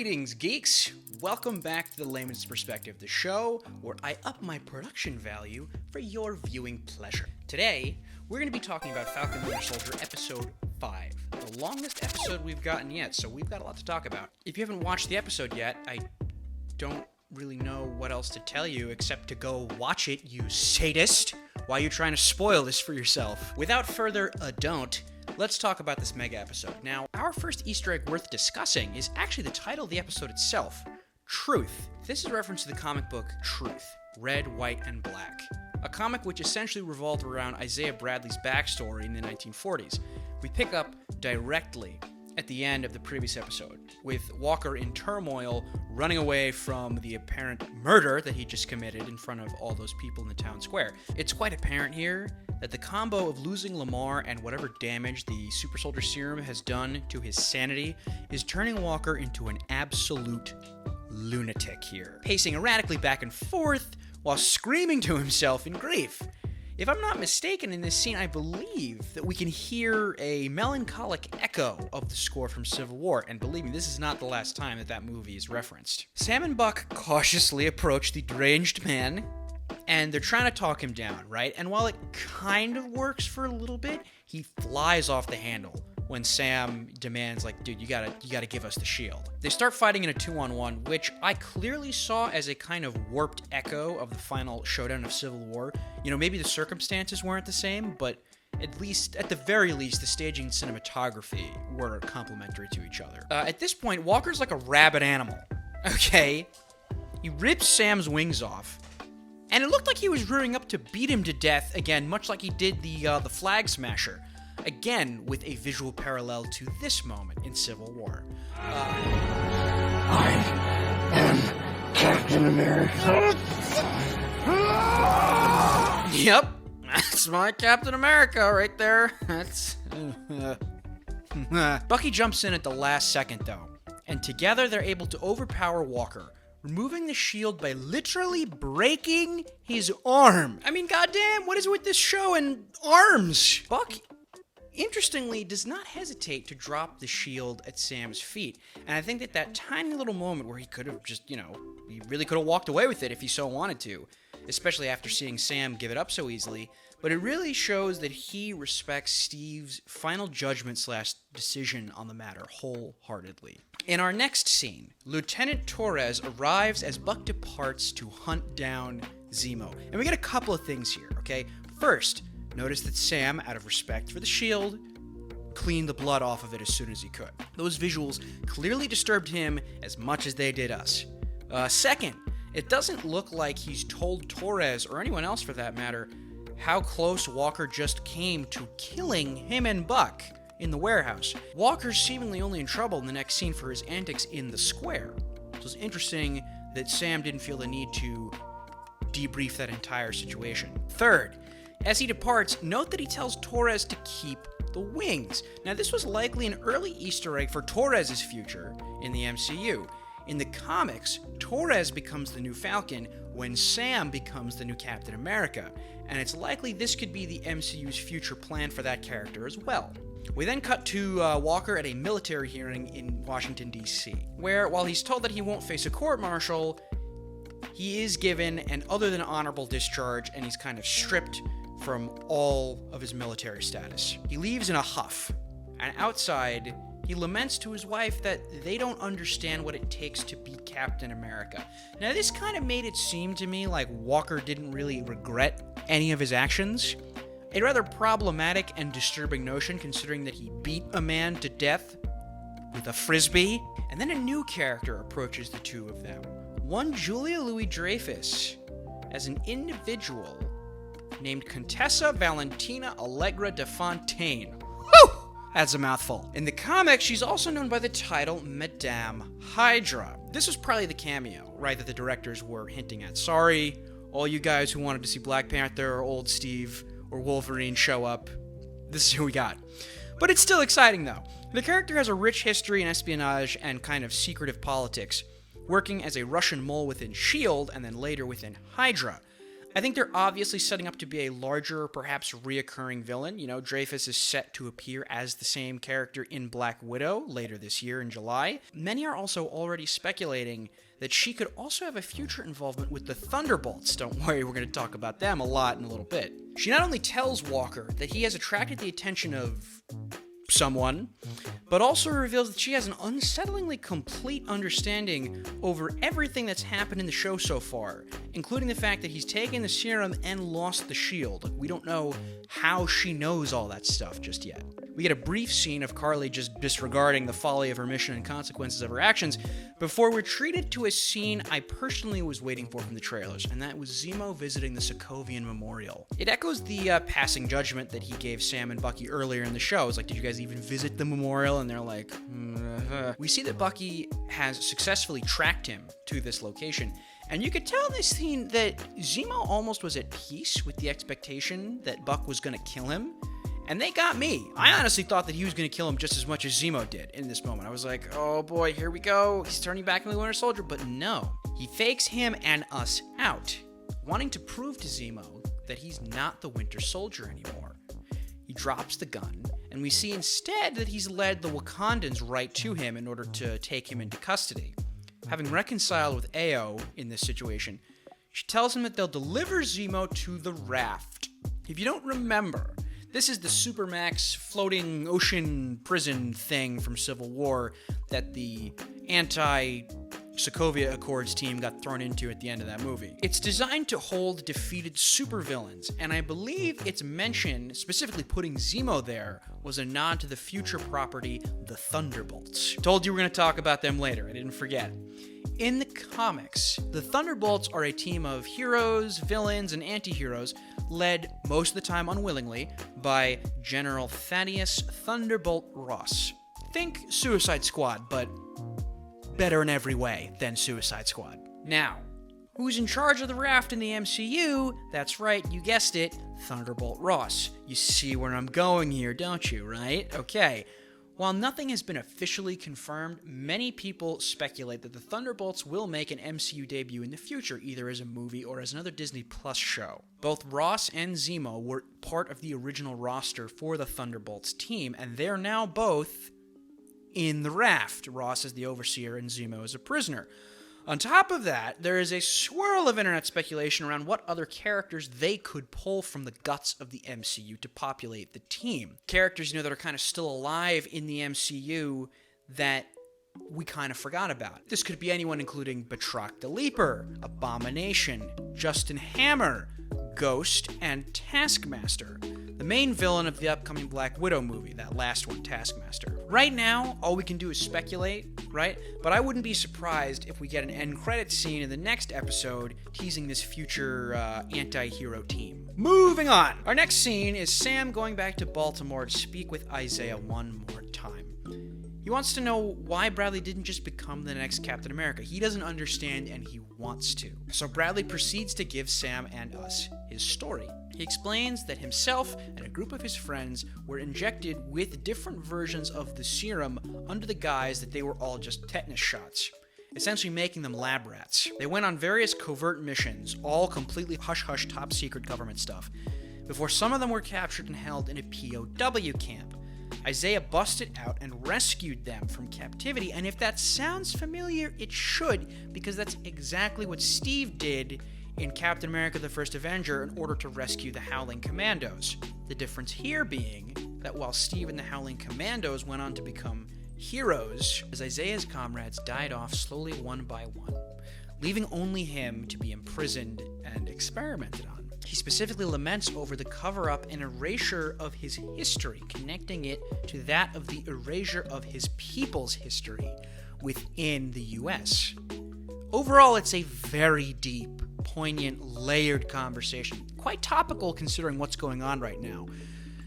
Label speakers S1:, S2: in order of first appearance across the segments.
S1: Greetings, geeks! Welcome back to The Layman's Perspective, the show where I up my production value for your viewing pleasure. Today, we're going to be talking about Falcon Winter Soldier Episode 5, the longest episode we've gotten yet, so we've got a lot to talk about. If you haven't watched the episode yet, I don't really know what else to tell you except to go watch it, you sadist! Why are you trying to spoil this for yourself? Without further ado, let's talk about this mega episode. Now, our first Easter egg worth discussing is actually the title of the episode itself, Truth. This is a reference to the comic book Truth, Red, White, and Black, a comic which essentially revolved around Isaiah Bradley's backstory in the 1940s. We pick up directly at the end of the previous episode, with Walker in turmoil, running away from the apparent murder that he just committed in front of all those people in the town square. It's quite apparent here that the combo of losing Lamar and whatever damage the super soldier serum has done to his sanity is turning Walker into an absolute lunatic here, pacing erratically back and forth while screaming to himself in grief. If I'm not mistaken, in this scene, I believe that we can hear a melancholic echo of the score from Civil War, and believe me, this is not the last time that movie is referenced. Sam and Buck cautiously approach the deranged man, and they're trying to talk him down, right? And while it kind of works for a little bit, he flies off the handle when Sam demands, like, dude, you gotta give us the shield. They start fighting in a 2-on-1, which I clearly saw as a kind of warped echo of the final showdown of Civil War. You know, maybe the circumstances weren't the same, but at the very least, the staging and cinematography were complementary to each other. At this point, Walker's like a rabid animal, okay? He rips Sam's wings off, and it looked like he was rearing up to beat him to death again, much like he did the Flag Smasher. Again, with a visual parallel to this moment in Civil War.
S2: I am Captain America.
S1: Yep, that's my Captain America right there. That's... Bucky jumps in at the last second, though, and together they're able to overpower Walker, removing the shield by literally breaking his arm. I mean, goddamn, what is it with this show and arms? Buck, interestingly, does not hesitate to drop the shield at Sam's feet. And I think that tiny little moment where he could have just, he really could have walked away with it if he so wanted to, especially after seeing Sam give it up so easily. But it really shows that he respects Steve's final judgment / decision on the matter wholeheartedly. In our next scene, Lieutenant Torres arrives as Buck departs to hunt down Zemo. And we get a couple of things here, okay? First, notice that Sam, out of respect for the shield, cleaned the blood off of it as soon as he could. Those visuals clearly disturbed him as much as they did us. Second, it doesn't look like he's told Torres, or anyone else for that matter, how close Walker just came to killing him and Buck in the warehouse. Walker's seemingly only in trouble in the next scene for his antics in the square. So it's interesting that Sam didn't feel the need to debrief that entire situation. Third, as he departs, note that he tells Torres to keep the wings. Now, this was likely an early Easter egg for Torres' future in the MCU. In the comics, Torres becomes the new Falcon when Sam becomes the new Captain America, and it's likely this could be the MCU's future plan for that character as well. We then cut to Walker at a military hearing in Washington, D.C., where, while he's told that he won't face a court-martial, he is given an other than honorable discharge, and he's kind of stripped from all of his military status. He leaves in a huff, and outside, he laments to his wife that they don't understand what it takes to be Captain America. Now, this kind of made it seem to me like Walker didn't really regret any of his actions. A rather problematic and disturbing notion, considering that he beat a man to death with a frisbee. And then a new character approaches the two of them. One Julia Louis-Dreyfus, as an individual named Contessa Valentina Allegra de Fontaine. Whew! That's a mouthful. In the comics, she's also known by the title Madame Hydra. This was probably the cameo, right, that the directors were hinting at. Sorry, all you guys who wanted to see Black Panther or Old Steve or Wolverine show up. This is who we got. But it's still exciting, though. The character has a rich history in espionage and kind of secretive politics, working as a Russian mole within S.H.I.E.L.D. and then later within Hydra. I think they're obviously setting up to be a larger, perhaps reoccurring villain. Dreyfus is set to appear as the same character in Black Widow later this year in July. Many are also already speculating that she could also have a future involvement with the Thunderbolts. Don't worry, we're going to talk about them a lot in a little bit. She not only tells Walker that he has attracted the attention of someone, but also reveals that she has an unsettlingly complete understanding over everything that's happened in the show so far, including the fact that he's taken the serum and lost the shield. We don't know how she knows all that stuff just yet. We get a brief scene of Carly just disregarding the folly of her mission and consequences of her actions before we're treated to a scene I personally was waiting for from the trailers, and that was Zemo visiting the Sokovian Memorial. It echoes the passing judgment that he gave Sam and Bucky earlier in the show. It's like, did you guys even visit the memorial? And they're like, We see that Bucky has successfully tracked him to this location. And you could tell in this scene that Zemo almost was at peace with the expectation that Buck was going to kill him. And they got me. I honestly thought that he was going to kill him just as much as Zemo did in this moment. I was like, oh boy, here we go. He's turning back into the Winter Soldier. But no, he fakes him and us out, wanting to prove to Zemo that he's not the Winter Soldier anymore. He drops the gun, and we see instead that he's led the Wakandans right to him in order to take him into custody. Having reconciled with Ao in this situation, she tells him that they'll deliver Zemo to the raft. If you don't remember, this is the Supermax floating ocean prison thing from Civil War that the anti-Sokovia Accords team got thrown into at the end of that movie. It's designed to hold defeated supervillains, and I believe its mention, specifically putting Zemo there, was a nod to the future property, the Thunderbolts. Told you we're going to talk about them later, I didn't forget. In the comics, the Thunderbolts are a team of heroes, villains, and anti-heroes led, most of the time unwillingly, by General Thaddeus Thunderbolt Ross. Think Suicide Squad, but better in every way than Suicide Squad. Now, who's in charge of the raft in the MCU? That's right, you guessed it, Thunderbolt Ross. You see where I'm going here, don't you, right? Okay. While nothing has been officially confirmed, many people speculate that the Thunderbolts will make an MCU debut in the future, either as a movie or as another Disney Plus show. Both Ross and Zemo were part of the original roster for the Thunderbolts team, and they're now both in the raft. Ross is the overseer and Zemo is a prisoner. On top of that, there is a swirl of internet speculation around what other characters they could pull from the guts of the MCU to populate the team. Characters, that are kind of still alive in the MCU that we kind of forgot about. This could be anyone including Batroc the Leaper, Abomination, Justin Hammer, Ghost, and Taskmaster, the main villain of the upcoming Black Widow movie, that last one, Taskmaster. Right now, all we can do is speculate, right? But I wouldn't be surprised if we get an end credit scene in the next episode teasing this future anti-hero team. Moving on! Our next scene is Sam going back to Baltimore to speak with Isaiah one more time. He wants to know why Bradley didn't just become the next Captain America. He doesn't understand, and he wants to. So Bradley proceeds to give Sam and us his story. He explains that himself and a group of his friends were injected with different versions of the serum under the guise that they were all just tetanus shots, essentially making them lab rats. They went on various covert missions, all completely hush-hush top-secret government stuff, before some of them were captured and held in a POW camp. Isaiah busted out and rescued them from captivity, and if that sounds familiar, it should, because that's exactly what Steve did in Captain America the First Avenger in order to rescue the Howling Commandos. The difference here being that while Steve and the Howling Commandos went on to become heroes, as Isaiah's comrades died off slowly one by one, leaving only him to be imprisoned and experimented on. He specifically laments over the cover-up and erasure of his history, connecting it to that of the erasure of his people's history within the US. Overall, it's a very deep, poignant, layered conversation. Quite topical considering what's going on right now.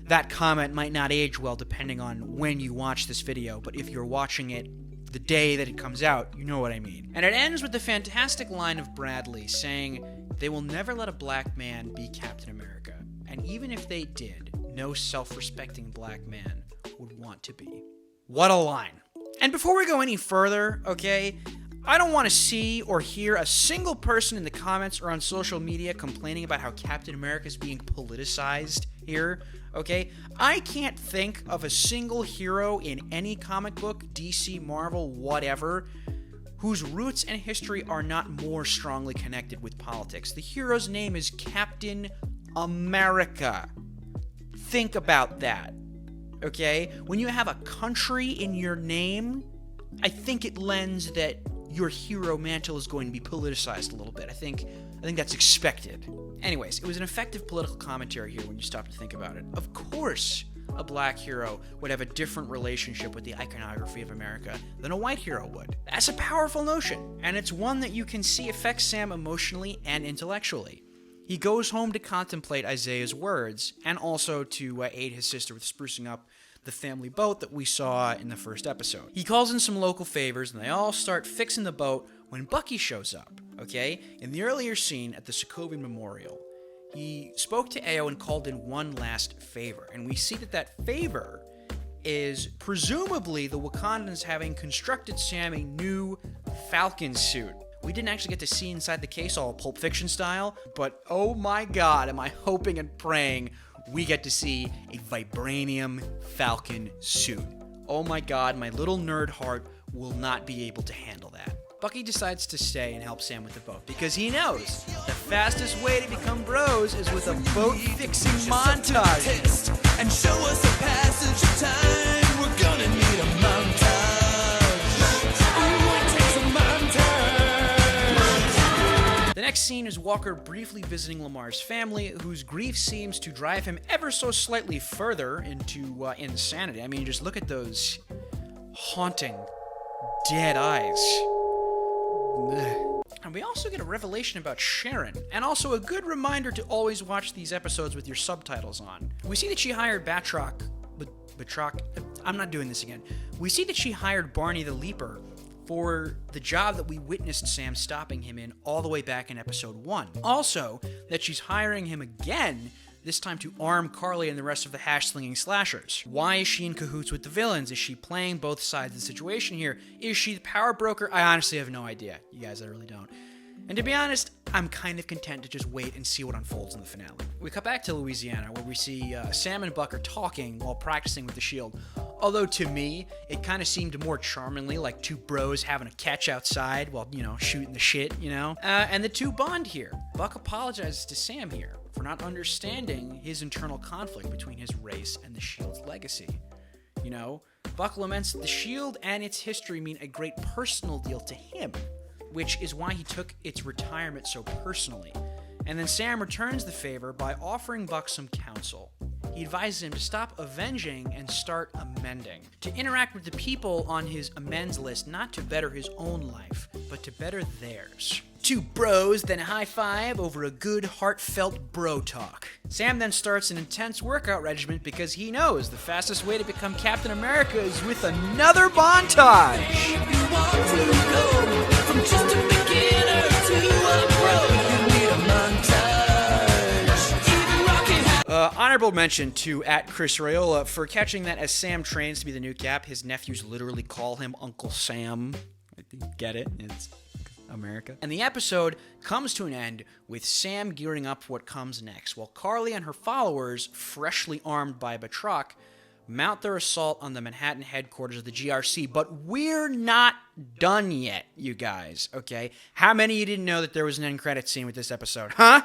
S1: That comment might not age well depending on when you watch this video, but if you're watching it the day that it comes out, you know what I mean. And it ends with the fantastic line of Bradley saying, "They will never let a black man be Captain America. And even if they did, no self-respecting black man would want to be." What a line. And before we go any further, okay, I don't want to see or hear a single person in the comments or on social media complaining about how Captain America is being politicized here, okay? I can't think of a single hero in any comic book, DC, Marvel, whatever, whose roots and history are not more strongly connected with politics. The hero's name is Captain America. Think about that, okay? When you have a country in your name, I think it lends that your hero mantle is going to be politicized a little bit. I think that's expected. Anyways, it was an effective political commentary here when you stop to think about it. Of course, a black hero would have a different relationship with the iconography of America than a white hero would. That's a powerful notion, and it's one that you can see affects Sam emotionally and intellectually. He goes home to contemplate Isaiah's words, and also to aid his sister with sprucing up the family boat that we saw in the first episode. He calls in some local favors, and they all start fixing the boat when Bucky shows up, okay? In the earlier scene at the Sokovian Memorial, he spoke to Ao and called in one last favor, and we see that favor is presumably the Wakandans having constructed Sam a new Falcon suit. We didn't actually get to see inside the case all Pulp Fiction style, but oh my god, am I hoping and praying we get to see a vibranium Falcon suit. Oh my god, my little nerd heart will not be able to handle that. Bucky decides to stay and help Sam with the boat because he knows the fastest way to become bros is with a boat-fixing montage.
S3: And show us a passage of time. We're gonna need a montage. Ooh, it takes a montage.
S1: The next scene is Walker briefly visiting Lamar's family, whose grief seems to drive him ever so slightly further into insanity. I mean, just look at those haunting, dead eyes. And we also get a revelation about Sharon, and also a good reminder to always watch these episodes with your subtitles on. We see that she hired Batroc, I'm not doing this again. We see that she hired Barney the Leaper for the job that we witnessed Sam stopping him in all the way back in episode 1. Also, that she's hiring him again, this time to arm Carly and the rest of the hash-slinging slashers. Why is she in cahoots with the villains? Is she playing both sides of the situation here? Is she the power broker? I honestly have no idea. You guys, I really don't. And to be honest, I'm kind of content to just wait and see what unfolds in the finale. We cut back to Louisiana, where we see Sam and Buck are talking while practicing with the shield. Although to me, it kind of seemed more charmingly like two bros having a catch outside while, shooting the shit, And the two bond here. Buck apologizes to Sam here for not understanding his internal conflict between his race and the shield's legacy. Buck laments that the shield and its history mean a great personal deal to him, which is why he took its retirement so personally. And then Sam returns the favor by offering Buck some counsel. He advises him to stop avenging and start amending, to interact with the people on his amends list, not to better his own life, but to better theirs. Two bros then high five over a good heartfelt bro talk. Sam then starts an intense workout regimen because he knows the fastest way to become Captain America is with another montage.
S3: If you want to go from just a beginner to a pro, you need a montage. Even rocket
S1: Honorable mention to @ChrisRayola for catching that as Sam trains to be the new Cap, his nephews literally call him Uncle Sam. Get it? It's America. And the episode comes to an end with Sam gearing up for what comes next, while Carly and her followers, freshly armed by Batroc, mount their assault on the Manhattan headquarters of the GRC. But we're not done yet, you guys, okay? How many of you didn't know that there was an end credit scene with this episode, huh?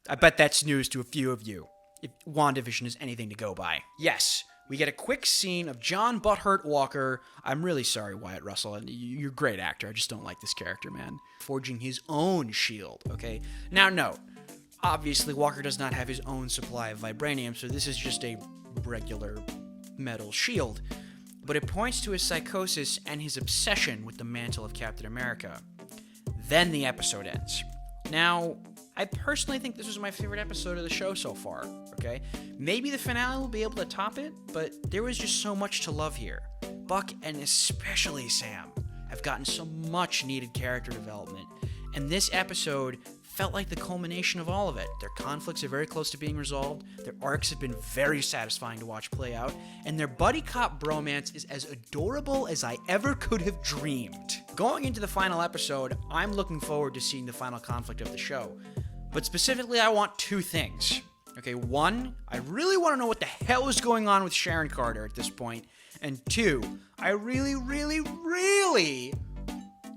S1: I bet that's news to a few of you, if WandaVision is anything to go by. Yes, we get a quick scene of John Butthurt Walker. I'm really sorry, Wyatt Russell. You're a great actor. I just don't like this character, man. Forging his own shield, okay? Now, no. Obviously, Walker does not have his own supply of vibranium, so this is just a regular metal shield. But it points to his psychosis and his obsession with the mantle of Captain America. Then the episode ends. Now, I personally think this was my favorite episode of the show so far, okay? Maybe the finale will be able to top it, but there was just so much to love here. Buck, and especially Sam, have gotten so much needed character development, and this episode felt like the culmination of all of it. Their conflicts are very close to being resolved, their arcs have been very satisfying to watch play out, and their buddy cop bromance is as adorable as I ever could have dreamed. Going into the final episode, I'm looking forward to seeing the final conflict of the show. But specifically, I want two things. Okay, one, I really want to know what the hell is going on with Sharon Carter at this point. And two, I really,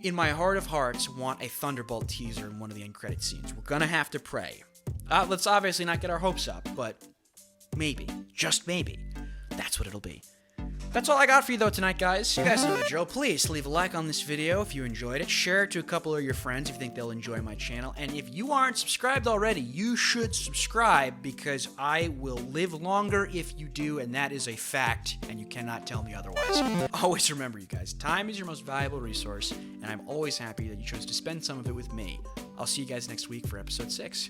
S1: in my heart of hearts, want a Thunderbolt teaser in one of the end credit scenes. We're gonna have to pray. Let's obviously not get our hopes up, but maybe, just maybe, that's what it'll be. That's all I got for you though tonight, guys. You guys know the drill. Please leave a like on this video if you enjoyed it. Share it to a couple of your friends if you think they'll enjoy my channel. And if you aren't subscribed already, you should subscribe because I will live longer if you do, and that is a fact, and you cannot tell me otherwise. Always remember, you guys, time is your most valuable resource, and I'm always happy that you chose to spend some of it with me. I'll see you guys next week for episode 6.